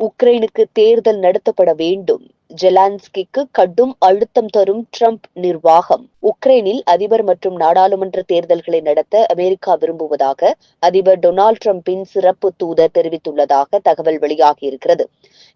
உக்ரைனுக்கு தேர்தல் நடத்தப்பட வேண்டும். ஜெலன்ஸ்கிக்கு கடும் அழுத்தம் தரும் ட்ரம்ப் நிர்வாகம். உக்ரைனில் அதிபர் மற்றும் நாடாளுமன்ற தேர்தல்களை நடத்த அமெரிக்கா விரும்புவதாக அதிபர் டொனால்டு டிரம்பின் சிறப்பு தூதர் தெரிவித்துள்ளதாக தகவல் வெளியாகியிருக்கிறது.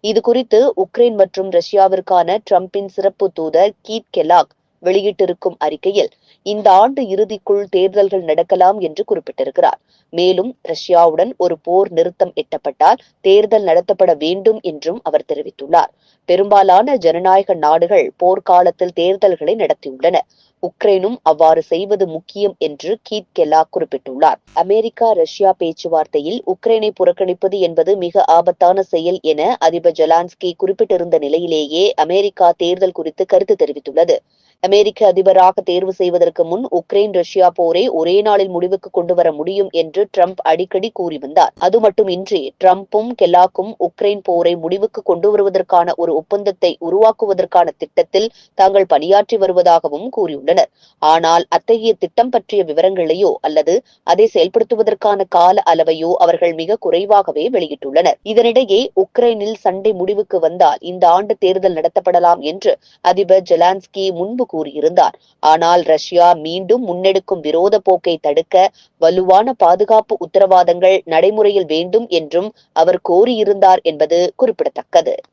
இதுகுறித்து உக்ரைன் மற்றும் ரஷ்யாவிற்கான டிரம்பின் சிறப்பு தூதர் கீத் கெல்லாக் வெளியிட்டிருக்கும் அறிக்கையில் இந்த ஆண்டு இறுதிக்குள் தேர்தல்கள் நடக்கலாம் என்று குறிப்பிட்டிருக்கிறார். மேலும் ரஷ்யாவுடன் ஒரு போர் நிறுத்தம் எட்டப்பட்டால் தேர்தல் நடத்தப்பட வேண்டும் என்றும் அவர் தெரிவித்துள்ளார். பெரும்பாலான ஜனநாயக நாடுகள் போர்க்காலத்தில் தேர்தல்களை நடத்தியுள்ளன. உக்ரைனும் அவ்வாறு செய்வது முக்கியம் என்று கீத் கெல்லாக் குறிப்பிட்டுள்ளார். அமெரிக்கா ரஷ்யா பேச்சுவார்த்தையில் உக்ரைனை புறக்கணிப்பது என்பது மிக ஆபத்தான செயல் என அதிபர் ஜெலன்ஸ்கி குறிப்பிட்டிருந்த நிலையிலேயே அமெரிக்கா தேர்தல் குறித்து கருத்து தெரிவித்துள்ளது. அமெரிக்க அதிபராக தேர்வு செய்வதற்கு முன் உக்ரைன் ரஷ்யா போரை ஒரே நாளில் முடிவுக்கு கொண்டுவர முடியும் என்று ட்ரம்ப் அடிக்கடி கூறி வந்தார். அது மட்டுமின்றி ட்ரம்பும் கெல்லாக்கும் உக்ரைன் போரை முடிவுக்கு கொண்டு வருவதற்கான ஒரு ஒப்பந்தத்தை உருவாக்குவதற்கான திட்டத்தில் தாங்கள் பணியாற்றி வருவதாகவும் கூறியுள்ளனர். ஆனால் அத்தகைய திட்டம் பற்றிய விவரங்களையோ அல்லது அதை செயல்படுத்துவதற்கான கால அளவையோ அவர்கள் மிக குறைவாகவே வெளியிட்டுள்ளனர். இதனிடையே உக்ரைனில் சண்டை முடிவுக்கு வந்தால் இந்த ஆண்டு தேர்தல் நடத்தப்படலாம் என்று அதிபர் ஜெலன்ஸ்கி முன்பு கூறியிருந்தார். ஆனால் ரஷ்யா மீண்டும் முன்னெடுக்கும் விரோத போக்கை தடுக்க வலுவான பாதுகாப்பு உத்தரவாதங்கள் நடைமுறையில் வேண்டும் என்றும் அவர் கோரியிருந்தார் என்பது குறிப்பிடத்தக்கது.